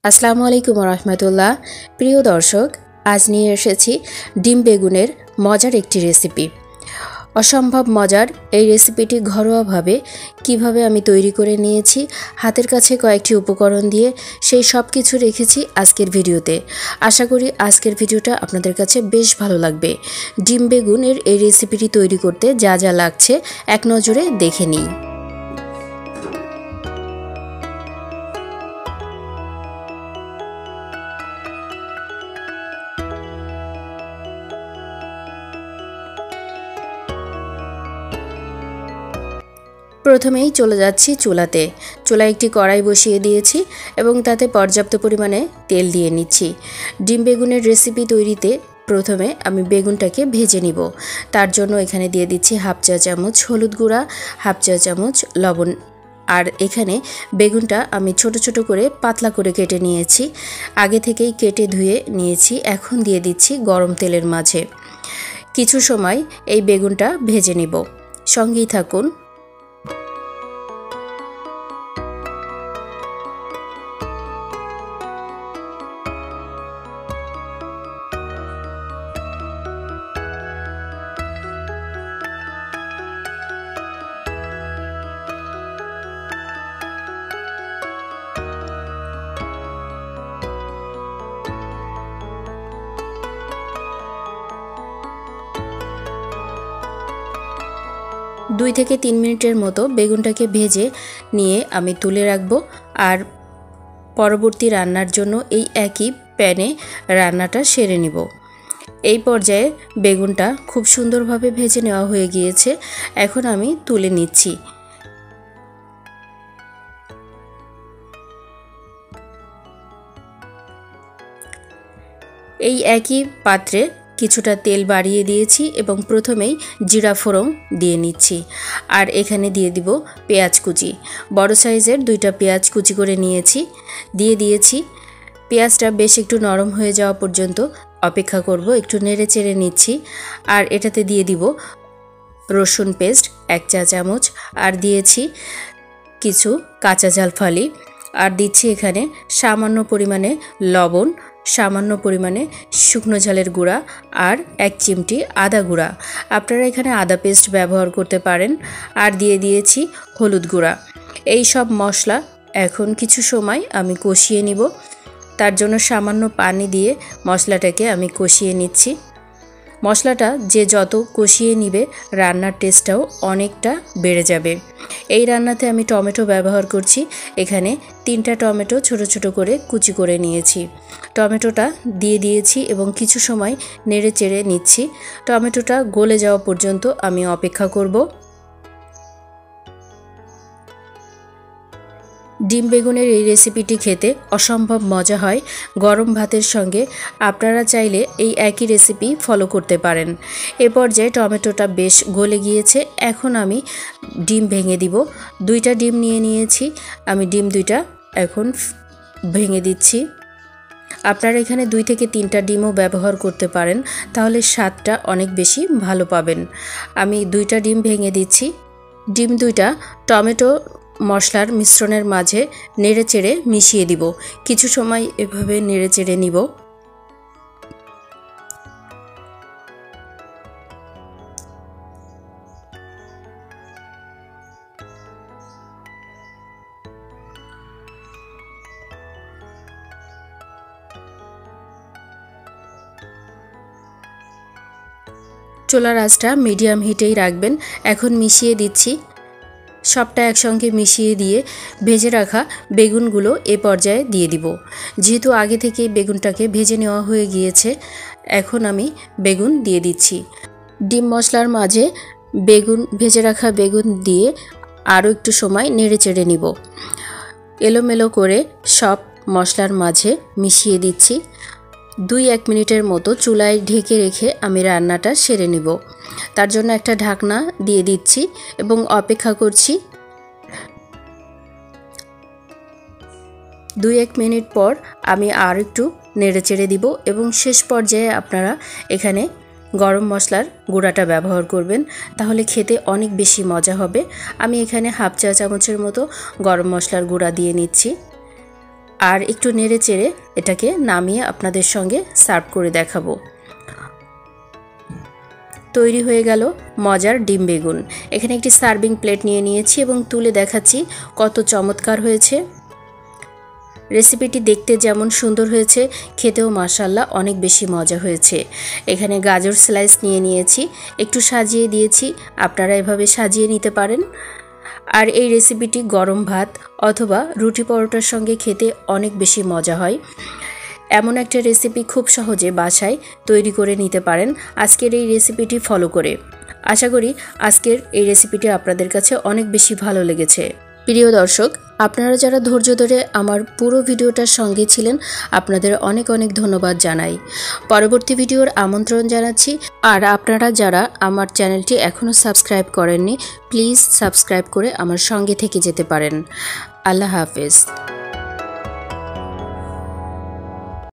আসসালামু আলাইকুম রহমতুল্লাহ। প্রিয় দর্শক, আজ নিয়ে এসেছি ডিম বেগুনের মজার একটি রেসিপি। অসম্ভব মজার এই রেসিপিটি ঘরোয়াভাবে কিভাবে আমি তৈরি করে নিয়েছি, হাতের কাছে কয়েকটি উপকরণ দিয়ে সেই সব কিছু রেখেছি আজকের ভিডিওতে। আশা করি আজকের ভিডিওটা আপনাদের কাছে বেশ ভালো লাগবে। ডিম বেগুনের এই রেসিপিটি তৈরি করতে যা যা লাগছে এক নজরে দেখে নিই। প্রথমেই চলে যাচ্ছি চুলাতে। চুলায় একটি কড়াই বসিয়ে দিয়েছি এবং তাতে পর্যাপ্ত পরিমাণে তেল দিয়ে নিচ্ছি। ডিম বেগুনের রেসিপি তৈরিতে প্রথমে আমি বেগুনটাকে ভেজে নিব। তার জন্য এখানে দিয়ে দিচ্ছি হাফ চা চামচ হলুদ গুঁড়া, হাফ চা চামচ লবণ। আর এখানে বেগুনটা আমি ছোট ছোট করে পাতলা করে কেটে নিয়েছি। আগে থেকেই কেটে ধুয়ে নিয়েছি। এখন দিয়ে দিচ্ছি গরম তেলের মাঝে। কিছু সময় এই বেগুনটা ভেজে নিব, সঙ্গেই থাকুন। দুই থেকে 3 মিনিটের মতো বেগুনটাকে ভেজে নিয়ে আমি তুলে রাখবো। আর পরবর্তী রান্নার জন্য এই একই প্যানে রান্নাটা সেরে নিব। এই পর্যায়ে বেগুনটা খুব সুন্দরভাবে ভেজে নেওয়া হয়ে গিয়েছে। এখন আমি তুলে নিচ্ছি। এই একই পাত্রে কিছুটা তেল বাড়িয়ে দিয়েছি এবং প্রথমেই জিরা ফোড়ন দিয়ে নিচ্ছি। আর এখানে দিয়ে দিব পেঁয়াজ কুচি। বড় সাইজের 2টা পেঁয়াজ কুচি করে নিয়েছি, দিয়ে দিয়েছি। পেঁয়াজটা বেশ একটু নরম হয়ে যাওয়া পর্যন্ত অপেক্ষা করব। একটু নেড়ে চেড়ে নিচ্ছি। আর এটাতে দিয়ে দিব রসুন পেস্ট 1 চা চামচ, আর দিয়েছি কিছু কাঁচা ঝাল ফালি, আর দিচ্ছি এখানে সামান্য পরিমাণে লবণ, সামান্য পরিমাণে শুকনো ঝালের গুঁড়া আর 1 চিমটি আদা গুঁড়া। আপনারা এখানে আদা পেস্ট ব্যবহার করতে পারেন। আর দিয়ে দিয়েছি হলুদ গুঁড়া। এই সব মশলা এখন কিছু সময় আমি কষিয়ে নিব। তার জন্য সামান্য পানি দিয়ে মশলাটাকে আমি কষিয়ে নিচ্ছি। মশলাটা যে যত কষিয়ে নিবে রান্নার টেস্টটাও অনেকটা বেড়ে যাবে। এই রান্নাতে আমি টমেটো ব্যবহার করছি। এখানে 3টা টমেটো ছোট ছোট করে কুচি করে নিয়েছি। টমেটোটা দিয়ে দিয়েছি এবং কিছু সময় নেড়ে চেড়ে নিচ্ছি। টমেটোটা গলে যাওয়া পর্যন্ত আমি অপেক্ষা করব। ডিম বেগুনের এই রেসিপিটি খেতে অসম্ভব মজা হয় গরম ভাতের সঙ্গে। আপনারা চাইলে এই একই রেসিপি ফলো করতে পারেন। এ পর্যায়ে টমেটোটা বেশ গলে গিয়েছে। এখন আমি ডিম ভেঙে দিব। 2টা ডিম নিয়ে নিয়েছি। আমি ডিম 2টা এখন ভেঙে দিচ্ছি। আপনারা এখানে 2 থেকে 3টা ডিমও ব্যবহার করতে পারেন, তাহলে স্বাদটা অনেক বেশি ভালো পাবেন। আমি 2টা ডিম ভেঙে দিচ্ছি। ডিম 2টা টমেটো মশলার মিশ্রণের মাঝে নেড়ে চেড়ে মিশিয়ে দিব। কিছু সময় এভাবে নেড়ে চেড়ে নিব। চুলার আঁচটা মিডিয়াম হিটেই রাখবেন। এখন মিশিয়ে দিচ্ছি। সবটা একসঙ্গে মিশিয়ে দিয়ে ভেজে রাখা বেগুনগুলো এ পর্যায়ে দিয়ে দিব। যেহেতু আগে থেকেই বেগুনটাকে ভেজে নেওয়া হয়ে গিয়েছে, এখন আমি বেগুন দিয়ে দিচ্ছি। ডিম মশলার মাঝে ভেজে রাখা বেগুন দিয়ে আরও একটু সময় নেড়ে চেড়ে নিব। এলোমেলো করে সব মশলার মাঝে মিশিয়ে দিচ্ছি। 2-1 মিনিটের মতো চুলায় ঢেকে রেখে আমি রান্নাটা সেরে নিব। তার জন্য একটা ঢাকনা দিয়ে দিচ্ছি এবং অপেক্ষা করছি। 2-1 মিনিট পর আমি আর একটু নেড়ে চেড়ে দিব এবং শেষ পর্যায়ে আপনারা এখানে গরম মশলার গুঁড়াটা ব্যবহার করবেন, তাহলে খেতে অনেক বেশি মজা হবে। আমি এখানে হাফ চা চামচের মতো গরম মশলার গুঁড়া দিয়ে নিচ্ছি। আর একটু নেড়ে চেড়ে এটাকে নামিয়ে আপনাদের সঙ্গে সার্ভ করে দেখাবো। তৈরি হয়ে গেল মজার ডিম বেগুন। এখানে একটি সার্ভিং প্লেট নিয়ে নিয়েছি এবং তুলে দেখাচ্ছি কত চমৎকার হয়েছে। রেসিপিটি দেখতে যেমন সুন্দর হয়েছে, খেতেও মাশাআল্লাহ অনেক বেশি মজা হয়েছে। এখানে গাজর স্লাইস নিয়ে নিয়েছি, একটু সাজিয়ে দিয়েছি, আপনারা এভাবে সাজিয়ে নিতে পারেন। আর এই রেসিপিটি গরম ভাত অথবা রুটি পরোটার সঙ্গে খেতে অনেক বেশি মজা হয়। এমন একটা রেসিপি খুব সহজে বাসায় তৈরি করে নিতে পারেন আজকের এই রেসিপিটি ফলো করে। আশা করি আজকের এই রেসিপিটি আপনাদের কাছে অনেক বেশি ভালো লেগেছে। প্রিয় দর্শক, আপনারা যারা ধৈর্য ধরে আমার পুরো ভিডিওটার সঙ্গে ছিলেন, আপনাদের অনেক অনেক ধন্যবাদ জানাই। পরবর্তী ভিডিওর আমন্ত্রণ জানাচ্ছি। আর আপনারা যারা আমার চ্যানেলটি এখনও সাবস্ক্রাইব করেননি, প্লিজ সাবস্ক্রাইব করে আমার সঙ্গে থেকে যেতে পারেন। আল্লাহ হাফেজ।